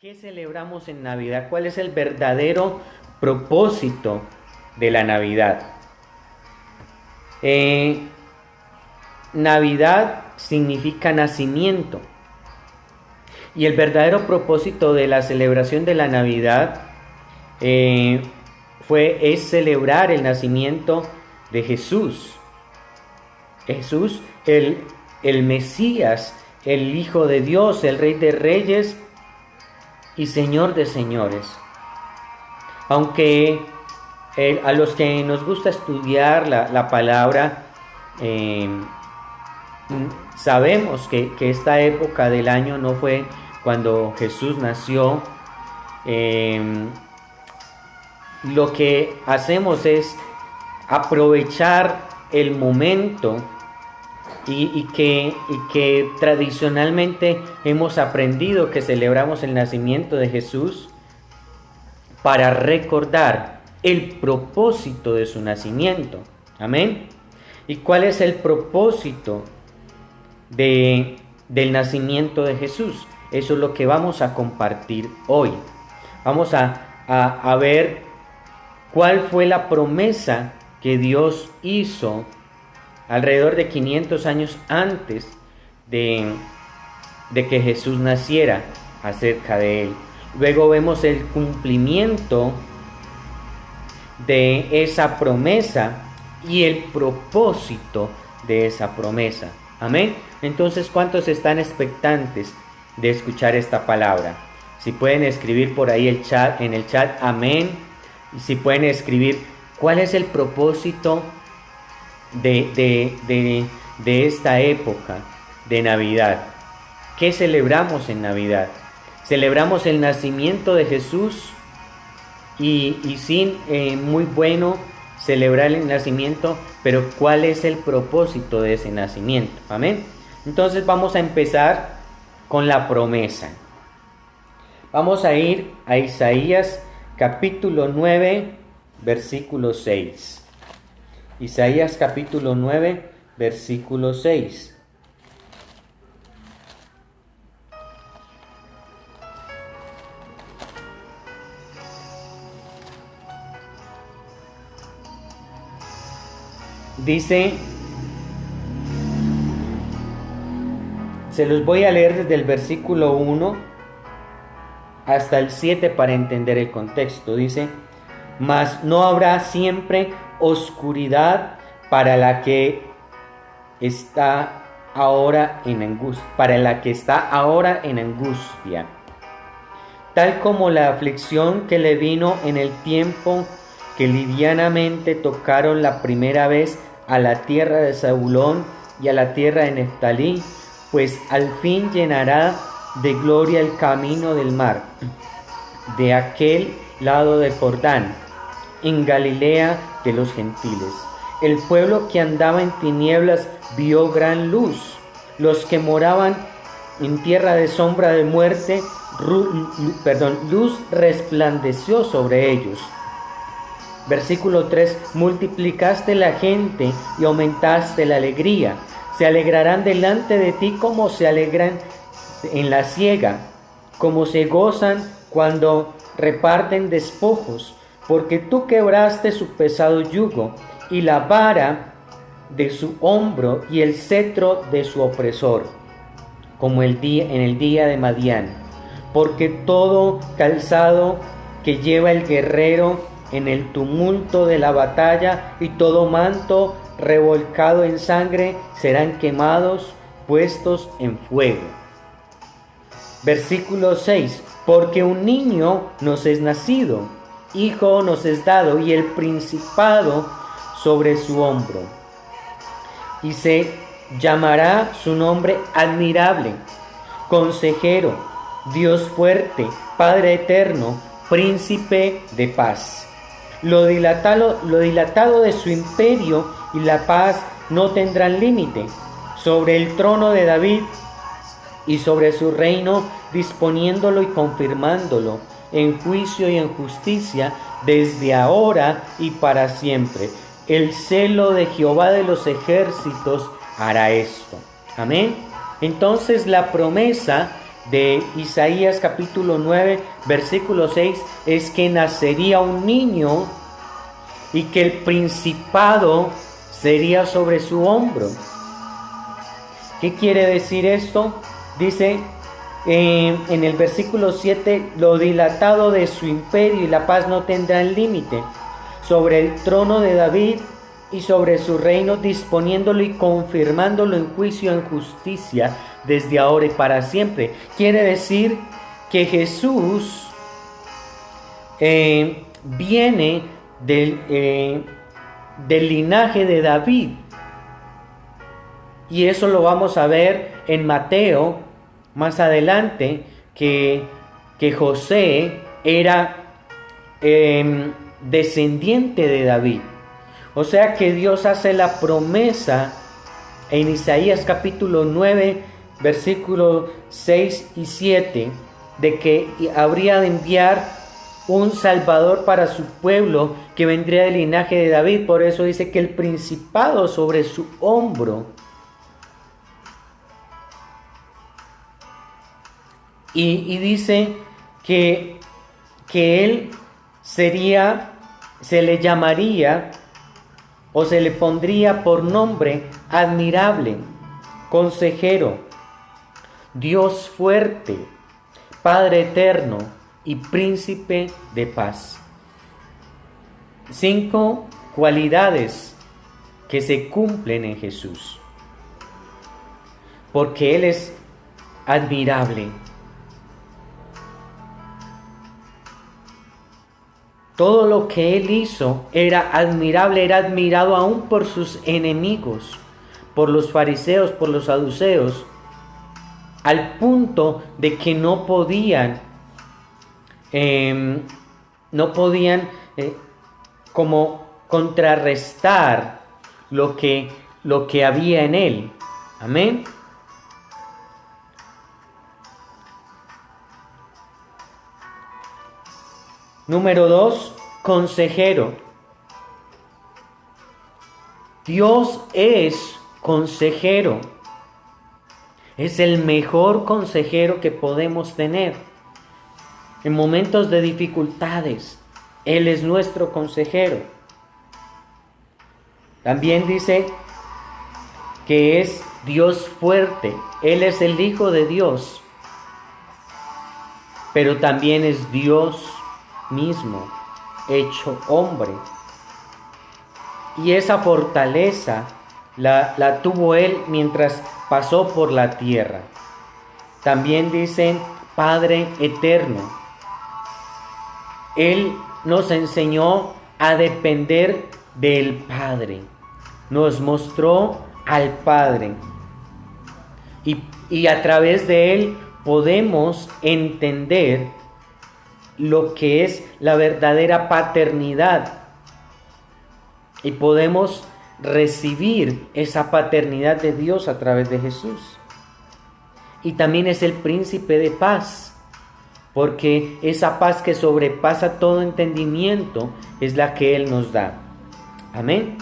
¿Qué celebramos en Navidad? ¿Cuál es el verdadero propósito de la Navidad? Navidad significa nacimiento. Y el verdadero propósito de la celebración de la Navidad es celebrar el nacimiento de Jesús. Jesús, el Mesías, el Hijo de Dios, el Rey de Reyes y Señor de señores. Aunque a los que nos gusta estudiar la palabra, sabemos que esta época del año no fue cuando Jesús nació. Lo que hacemos es aprovechar el momento y que tradicionalmente hemos aprendido que celebramos el nacimiento de Jesús para recordar el propósito de su nacimiento. Amén. ¿Y cuál es el propósito del nacimiento de Jesús? Eso es lo que vamos a compartir hoy. Vamos a ver cuál fue la promesa que Dios hizo alrededor de 500 años antes de que Jesús naciera acerca de él. Luego vemos el cumplimiento de esa promesa y el propósito de esa promesa. Amén. Entonces, ¿cuántos están expectantes de escuchar esta palabra? Si pueden escribir por ahí en el chat, amén. Y si pueden escribir, ¿cuál es el propósito de esta época de Navidad? ¿Qué celebramos en Navidad? Celebramos el nacimiento de Jesús y sí, muy bueno celebrar el nacimiento, pero ¿cuál es el propósito de ese nacimiento? Amén. Entonces vamos a empezar con la promesa. Vamos a ir a Isaías capítulo 9, versículo 6. Isaías capítulo 9, versículo 6. Dice, se los voy a leer desde el versículo 1 hasta el 7 para entender el contexto. Dice, mas no habrá siempre oscuridad para la que está ahora en angustia, tal como la aflicción que le vino en el tiempo que livianamente tocaron la primera vez a la tierra de Zabulón y a la tierra de Neftalí, pues al fin llenará de gloria el camino del mar, de aquel lado del Jordán, en Galilea de los gentiles. El pueblo que andaba en tinieblas vio gran luz. Los que moraban en tierra de sombra de muerte, luz resplandeció sobre ellos. Versículo 3, multiplicaste la gente y aumentaste la alegría. Se alegrarán delante de ti como se alegran en la siega, como se gozan cuando reparten despojos, porque tú quebraste su pesado yugo y la vara de su hombro y el cetro de su opresor, como en el día de Madián. Porque todo calzado que lleva el guerrero en el tumulto de la batalla y todo manto revolcado en sangre serán quemados, puestos en fuego. Versículo 6, porque un niño nos es nacido, hijo nos es dado, y el principado sobre su hombro. Y se llamará su nombre admirable, consejero, Dios fuerte, Padre eterno, príncipe de paz. Lo dilatado de su imperio y la paz no tendrán límite sobre el trono de David y sobre su reino, disponiéndolo y confirmándolo en juicio y en justicia desde ahora y para siempre. El celo de Jehová de los ejércitos hará esto. Amén. Entonces la promesa de Isaías capítulo 9, versículo 6, es que nacería un niño y que el principado sería sobre su hombro. ¿Qué quiere decir esto? Dice en el versículo 7, lo dilatado de su imperio y la paz no tendrán límite sobre el trono de David y sobre su reino, disponiéndolo y confirmándolo en juicio y en justicia desde ahora y para siempre. Quiere decir que Jesús viene del linaje de David. Y eso lo vamos a ver en Mateo más adelante, que José era descendiente de David. O sea que Dios hace la promesa en Isaías capítulo 9, versículos 6 y 7, de que habría de enviar un Salvador para su pueblo que vendría del linaje de David. Por eso dice que el principado sobre su hombro. Y dice que él se le llamaría o se le pondría por nombre admirable, consejero, Dios fuerte, Padre eterno y príncipe de paz. 5 cualidades que se cumplen en Jesús, porque Él es admirable. Todo lo que Él hizo era admirable, era admirado aún por sus enemigos, por los fariseos, por los saduceos, al punto de que no podían como contrarrestar lo que había en Él. Amén. Número 2, consejero. Dios es consejero. Es el mejor consejero que podemos tener. En momentos de dificultades, Él es nuestro consejero. También dice que es Dios fuerte. Él es el Hijo de Dios. Pero también es Dios mismo, hecho hombre. Y esa fortaleza la tuvo Él mientras pasó por la tierra. También dice Padre eterno. Él nos enseñó a depender del Padre. Nos mostró al Padre. Y a través de Él podemos entender lo que es la verdadera paternidad. Y podemos recibir esa paternidad de Dios a través de Jesús. Y también es el príncipe de paz, porque esa paz que sobrepasa todo entendimiento es la que Él nos da. Amén.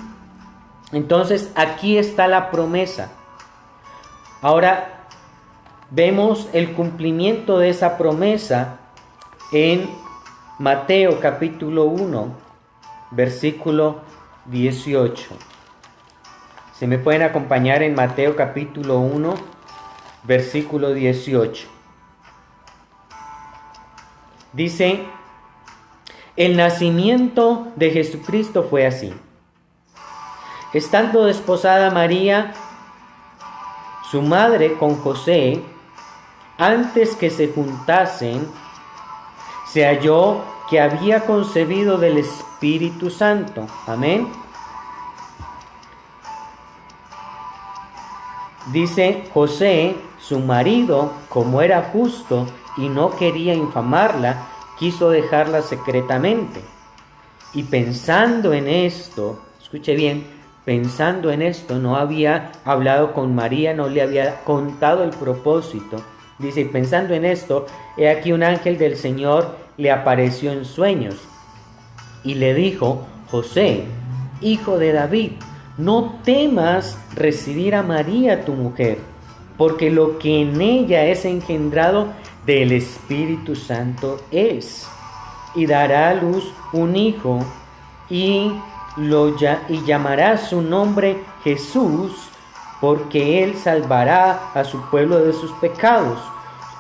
Entonces aquí está la promesa. Ahora vemos el cumplimiento de esa promesa en Mateo capítulo 1, versículo 18. Si me pueden acompañar en Mateo capítulo 1, versículo 18. Dice: el nacimiento de Jesucristo fue así. Estando desposada María, su madre, con José, antes que se juntasen, se halló que había concebido del Espíritu Santo. Amén. Dice: José, su marido, como era justo y no quería infamarla, quiso dejarla secretamente. Y pensando en esto, escuche bien, pensando en esto, no había hablado con María, no le había contado el propósito. Dice: pensando en esto, he aquí un ángel del Señor le apareció en sueños y le dijo: José, hijo de David, no temas recibir a María tu mujer, porque lo que en ella es engendrado del Espíritu Santo es. Y dará a luz un hijo, y llamará su nombre Jesús, porque él salvará a su pueblo de sus pecados.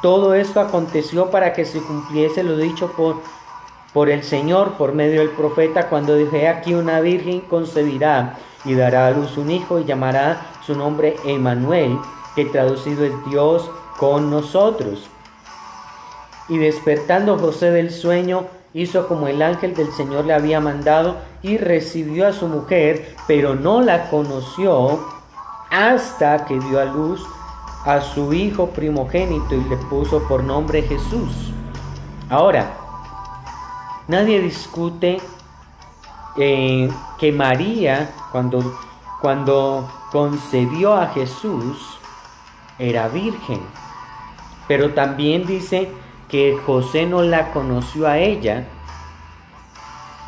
Todo esto aconteció para que se cumpliese lo dicho por el Señor por medio del profeta, cuando dije: aquí una virgen concebirá y dará a luz un hijo, y llamará su nombre Emmanuel, que traducido es Dios con nosotros. Y despertando José del sueño, hizo como el ángel del Señor le había mandado, y recibió a su mujer, pero no la conoció hasta que dio a luz a su hijo primogénito y le puso por nombre Jesús. Ahora, nadie discute que María, cuando concebió a Jesús, era virgen, pero también dice que José no la conoció a ella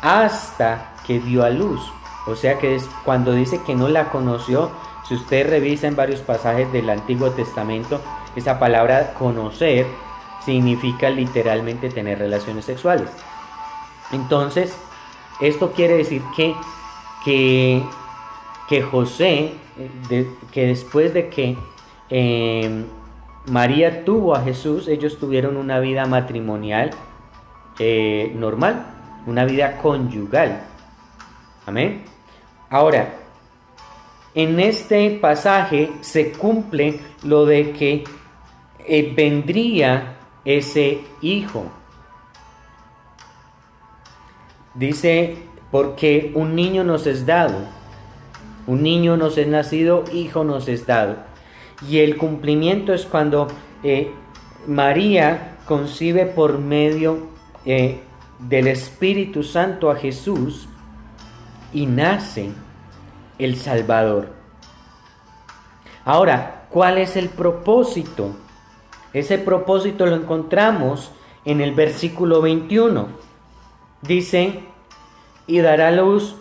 hasta que dio a luz. O sea que cuando dice que no la conoció, si usted revisa en varios pasajes del Antiguo Testamento, esa palabra conocer significa literalmente tener relaciones sexuales. Entonces, esto quiere decir que José, que después de que María tuvo a Jesús, ellos tuvieron una vida matrimonial normal, una vida conyugal. Amén. Ahora, en este pasaje se cumple lo de que vendría ese hijo. Dice: porque un niño nos es dado, un niño nos es nacido, hijo nos es dado. Y el cumplimiento es cuando María concibe por medio del Espíritu Santo a Jesús, y nace el Salvador. Ahora, ¿cuál es el propósito? Ese propósito lo encontramos en el versículo 21. Dice: y dará a luz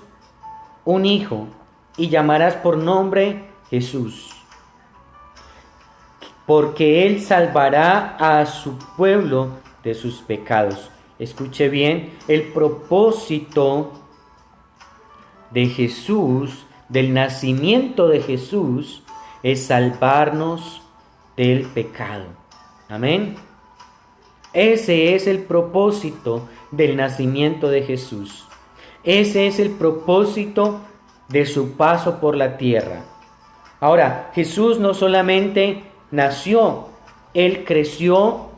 un hijo, y llamarás por nombre Jesús, porque él salvará a su pueblo de sus pecados. Escuche bien, el propósito de Jesús, del nacimiento de Jesús, es salvarnos del pecado. Amén. Ese es el propósito del nacimiento de Jesús. Ese es el propósito de su paso por la tierra. Ahora, Jesús no solamente nació, él creció,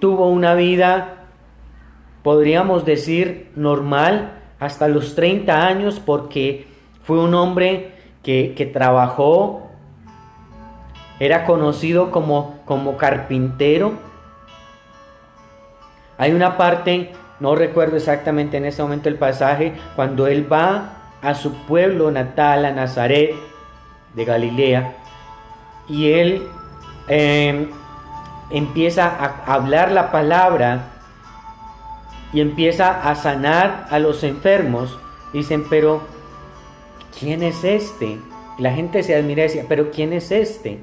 tuvo una vida, podríamos decir, normal hasta los 30 años, porque fue un hombre que trabajó, era conocido como carpintero. Hay una parte, no recuerdo exactamente en este momento el pasaje, cuando él va a su pueblo natal, a Nazaret de Galilea, y él empieza a hablar la palabra y empieza a sanar a los enfermos. Dicen: pero ¿quién es este? Y la gente se admira y decía: pero ¿quién es este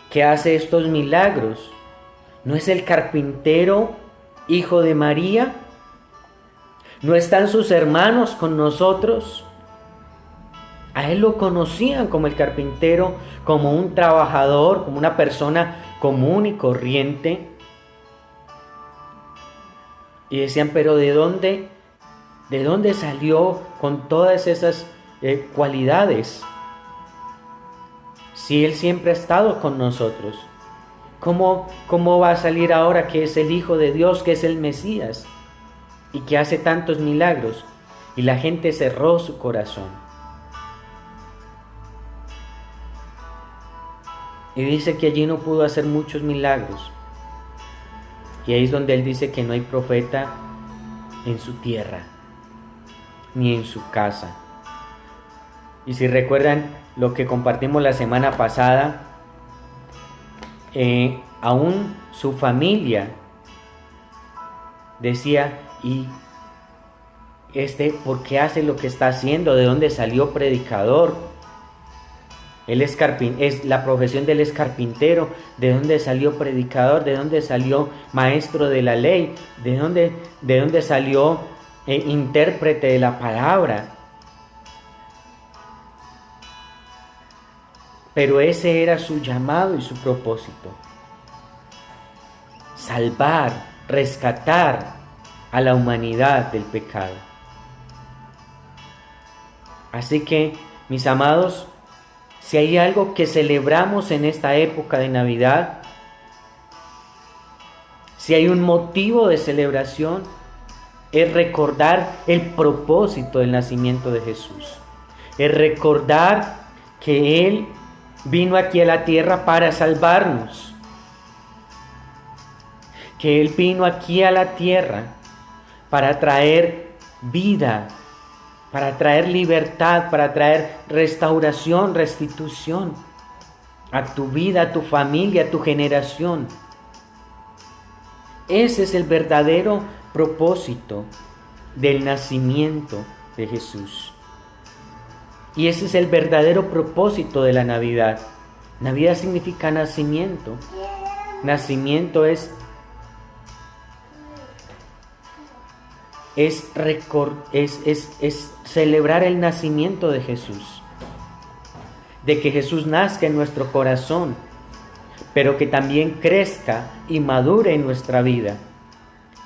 que hace estos milagros? ¿No es el carpintero, hijo de María? ¿No están sus hermanos con nosotros? A él lo conocían como el carpintero, como un trabajador, como una persona común y corriente. Y decían: pero ¿de dónde salió con todas esas cualidades? Si él siempre ha estado con nosotros, ¿cómo va a salir ahora que es el Hijo de Dios, que es el Mesías y que hace tantos milagros? Y la gente cerró su corazón. Y dice que allí no pudo hacer muchos milagros. Y ahí es donde él dice que no hay profeta en su tierra, ni en su casa. Y si recuerdan lo que compartimos la semana pasada, aún su familia decía: ¿por qué hace lo que está haciendo? ¿De dónde salió predicador? Él es la profesión de él es carpintero. ¿De dónde salió predicador? ¿De dónde salió maestro de la ley? ¿De dónde salió intérprete de la palabra? Pero ese era su llamado y su propósito: salvar, rescatar a la humanidad del pecado. Así que, mis amados, si hay algo que celebramos en esta época de Navidad, si hay un motivo de celebración, es recordar el propósito del nacimiento de Jesús. Es recordar que Él vino aquí a la tierra para salvarnos. Que Él vino aquí a la tierra para traer vida, para traer libertad, para traer restauración, restitución a tu vida, a tu familia, a tu generación. Ese es el verdadero propósito del nacimiento de Jesús. Y ese es el verdadero propósito de la Navidad. Navidad significa nacimiento. Nacimiento es celebrar el nacimiento de Jesús. De que Jesús nazca en nuestro corazón, pero que también crezca y madure en nuestra vida,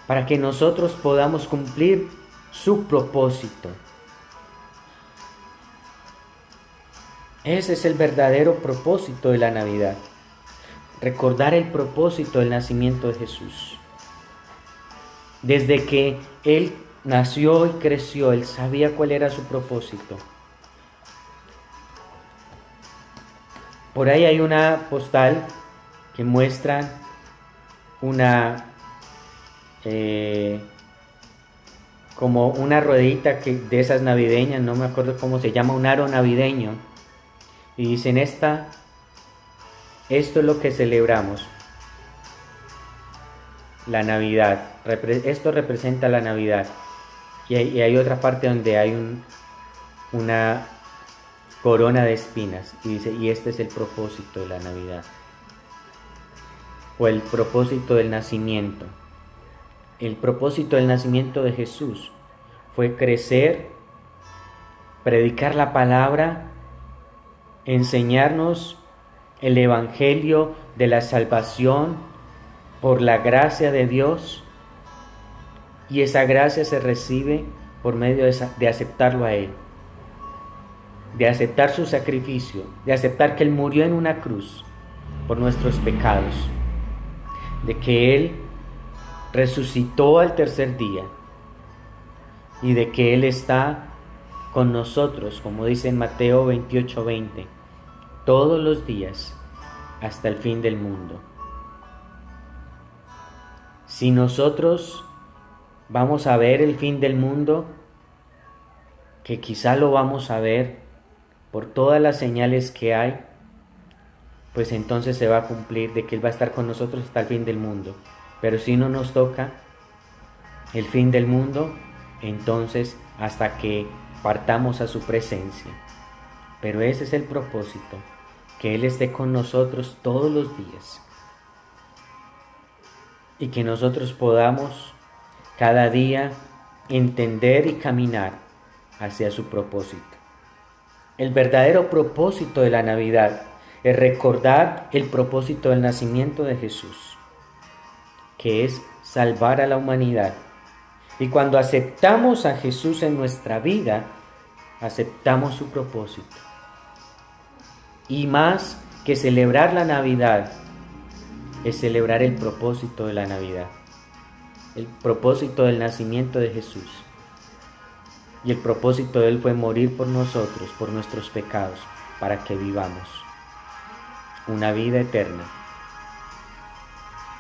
para que nosotros podamos cumplir su propósito. Ese es el verdadero propósito de la Navidad. Recordar el propósito del nacimiento de Jesús. Desde que Él nació y creció, Él sabía cuál era su propósito. Por ahí hay una postal que muestra como una ruedita de esas navideñas, no me acuerdo cómo se llama, un aro navideño. Y dicen, esto es lo que celebramos, la Navidad. Esto representa la Navidad. Y hay otra parte donde hay una corona de espinas. Y dice, y este es el propósito de la Navidad. O el propósito del nacimiento. El propósito del nacimiento de Jesús fue crecer, predicar la palabra, enseñarnos el evangelio de la salvación por la gracia de Dios, y esa gracia se recibe por medio de aceptarlo a Él, de aceptar su sacrificio, de aceptar que Él murió en una cruz por nuestros pecados, de que Él resucitó al tercer día y de que Él está con nosotros, como dice en Mateo 28:20, todos los días hasta el fin del mundo. Si nosotros vamos a ver el fin del mundo, que quizá lo vamos a ver por todas las señales que hay, pues entonces se va a cumplir de que Él va a estar con nosotros hasta el fin del mundo. Pero si no nos toca el fin del mundo, entonces hasta que partamos a su presencia. Pero ese es el propósito, que Él esté con nosotros todos los días y que nosotros podamos cada día entender y caminar hacia su propósito. El verdadero propósito de la Navidad es recordar el propósito del nacimiento de Jesús, que es salvar a la humanidad. Y cuando aceptamos a Jesús en nuestra vida, aceptamos su propósito. Y más que celebrar la Navidad, es celebrar el propósito de la Navidad, el propósito del nacimiento de Jesús. Y el propósito de Él fue morir por nosotros, por nuestros pecados, para que vivamos una vida eterna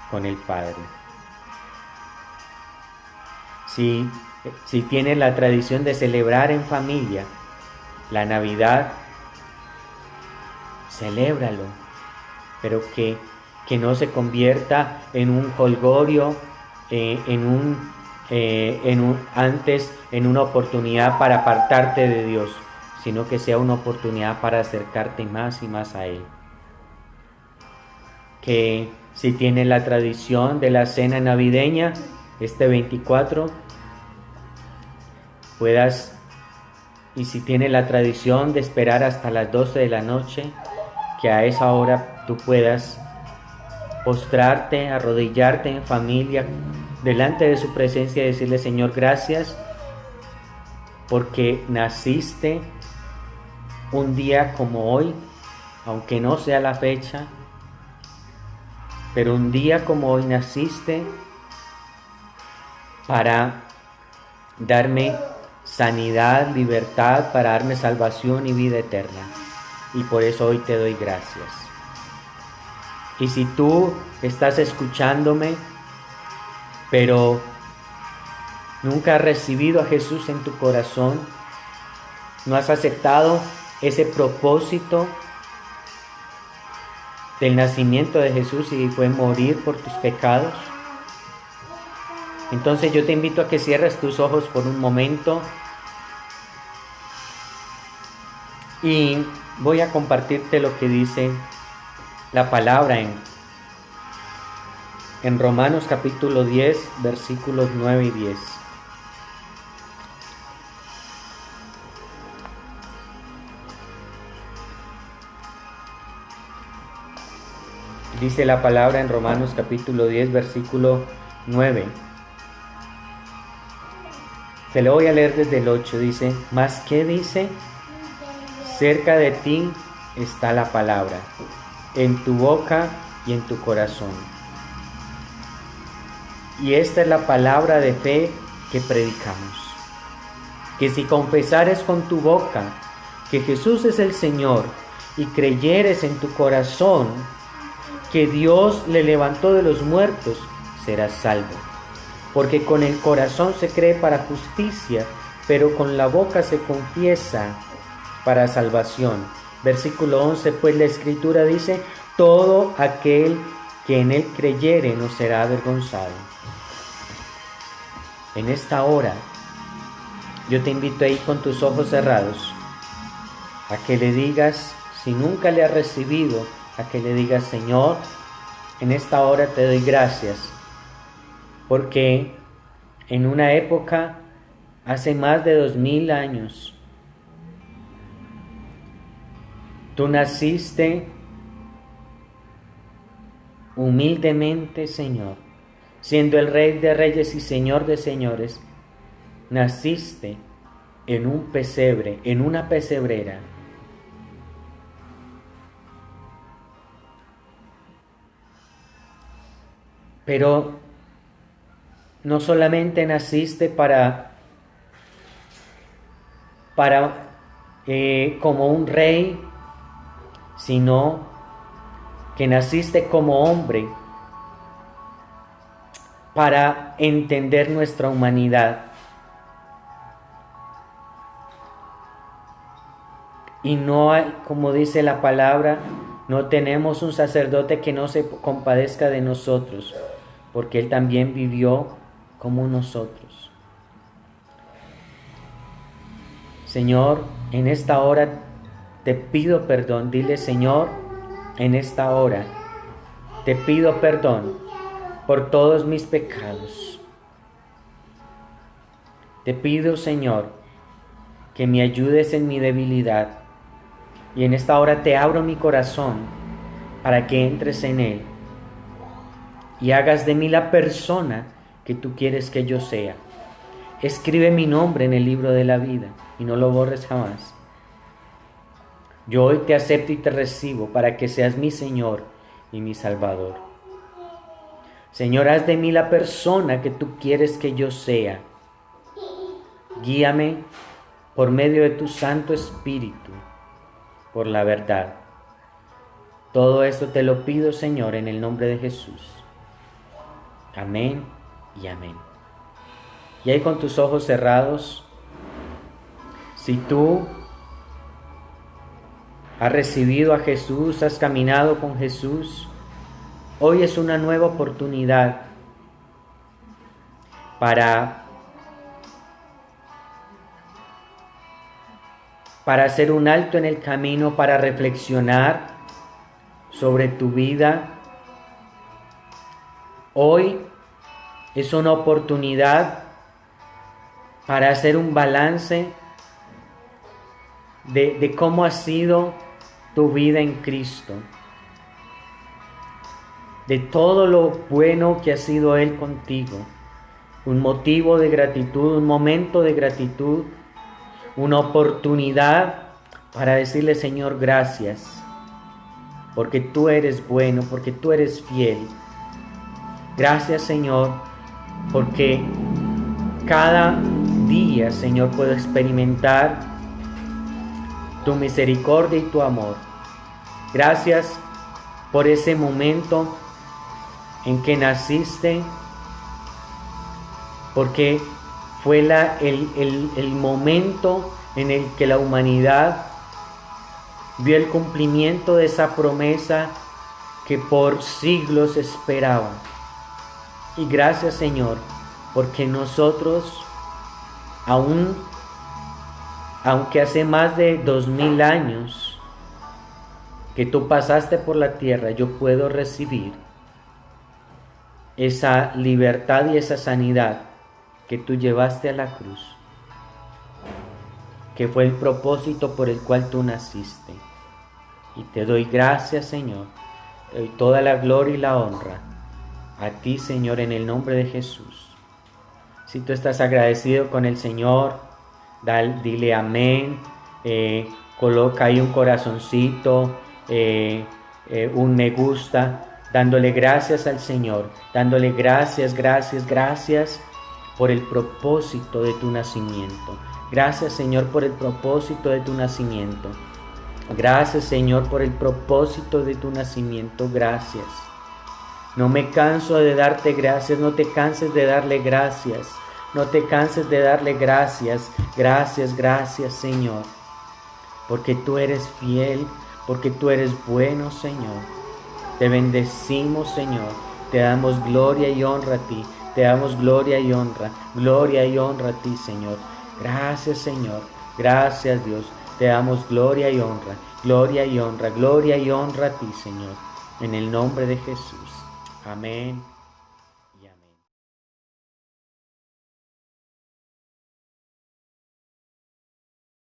con el Padre. Si tienes la tradición de celebrar en familia la Navidad, celébralo, pero que no se convierta en un jolgorio, en antes en una oportunidad para apartarte de Dios, sino que sea una oportunidad para acercarte más y más a Él. Que si tienes la tradición de la cena navideña, este 24, puedas, y si tienes la tradición de esperar hasta las 12 de la noche, que a esa hora tú puedas postrarte, arrodillarte en familia, delante de su presencia y decirle: Señor, gracias porque naciste un día como hoy, aunque no sea la fecha, pero un día como hoy naciste para darme sanidad, libertad, para darme salvación y vida eterna. Y por eso hoy te doy gracias. Y si tú estás escuchándome, pero nunca has recibido a Jesús en tu corazón, no has aceptado ese propósito del nacimiento de Jesús y fue morir por tus pecados, entonces yo te invito a que cierres tus ojos por un momento y voy a compartirte lo que dice la palabra en Romanos capítulo 10, versículos 9 y 10. Dice la palabra en Romanos capítulo 10, versículo 9. Se lo voy a leer desde el 8. Dice: ¿Mas qué dice? Cerca de ti está la palabra, en tu boca y en tu corazón. Y esta es la palabra de fe que predicamos: que si confesares con tu boca que Jesús es el Señor y creyeres en tu corazón que Dios le levantó de los muertos, serás salvo. Porque con el corazón se cree para justicia, pero con la boca se confiesa para salvación. Versículo 11, pues la Escritura dice: todo aquel que en él creyere no será avergonzado. En esta hora, yo te invito a ir con tus ojos cerrados, a que le digas, si nunca le has recibido, a que le digas: Señor, en esta hora te doy gracias, porque en una época, hace más de 2000 años, tú naciste humildemente, Señor, siendo el Rey de Reyes y Señor de Señores. Naciste en un pesebre, en una pesebrera. Pero no solamente naciste como un rey, sino que naciste como hombre para entender nuestra humanidad. Y no hay, como dice la palabra, no tenemos un sacerdote que no se compadezca de nosotros, porque Él también vivió como nosotros. Señor, en esta hora te pido perdón. Dile: Señor, en esta hora te pido perdón por todos mis pecados. Te pido, Señor, que me ayudes en mi debilidad. Y en esta hora te abro mi corazón para que entres en él y hagas de mí la persona que tú quieres que yo sea. Escribe mi nombre en el libro de la vida y no lo borres jamás. Yo hoy te acepto y te recibo para que seas mi Señor y mi Salvador. Señor, haz de mí la persona que tú quieres que yo sea. Guíame por medio de tu Santo Espíritu, por la verdad. Todo esto te lo pido, Señor, en el nombre de Jesús. Amén y amén. Y ahí con tus ojos cerrados, si tú has recibido a Jesús, has caminado con Jesús, hoy es una nueva oportunidad para hacer un alto en el camino, para reflexionar sobre tu vida. Hoy es una oportunidad para hacer un balance de cómo ha sido tu vida en Cristo, de todo lo bueno que ha sido Él contigo. Un motivo de gratitud, un momento de gratitud, una oportunidad para decirle: Señor, gracias, porque tú eres bueno, porque tú eres fiel. Gracias, Señor, porque cada día, Señor, puedo experimentar tu misericordia y tu amor. Gracias por ese momento en que naciste, porque fue el momento en el que la humanidad vio el cumplimiento de esa promesa que por siglos esperaba. Y gracias, Señor, porque nosotros, aunque hace más de 2000 años que tú pasaste por la tierra, yo puedo recibir esa libertad y esa sanidad que tú llevaste a la cruz, que fue el propósito por el cual tú naciste. Y te doy gracias, Señor. Te doy toda la gloria y la honra a ti, Señor, en el nombre de Jesús. Si tú estás agradecido con el Señor, dile amén. Coloca ahí un corazoncito, un me gusta, dándole gracias al Señor, dándole gracias por el propósito de tu nacimiento. Gracias, Señor, por el propósito de tu nacimiento. Gracias, Señor, por el propósito de tu nacimiento. Gracias. No me canso de darte gracias, no te canses de darle gracias. No te canses de darle gracias. Gracias, Señor. Porque tú eres fiel, porque tú eres bueno, Señor. Te bendecimos, Señor. Te damos gloria y honra a ti. Te damos gloria y honra a ti, Señor. Gracias, Señor. Gracias, Dios. Te damos gloria y honra a ti, Señor. En el nombre de Jesús. Amén.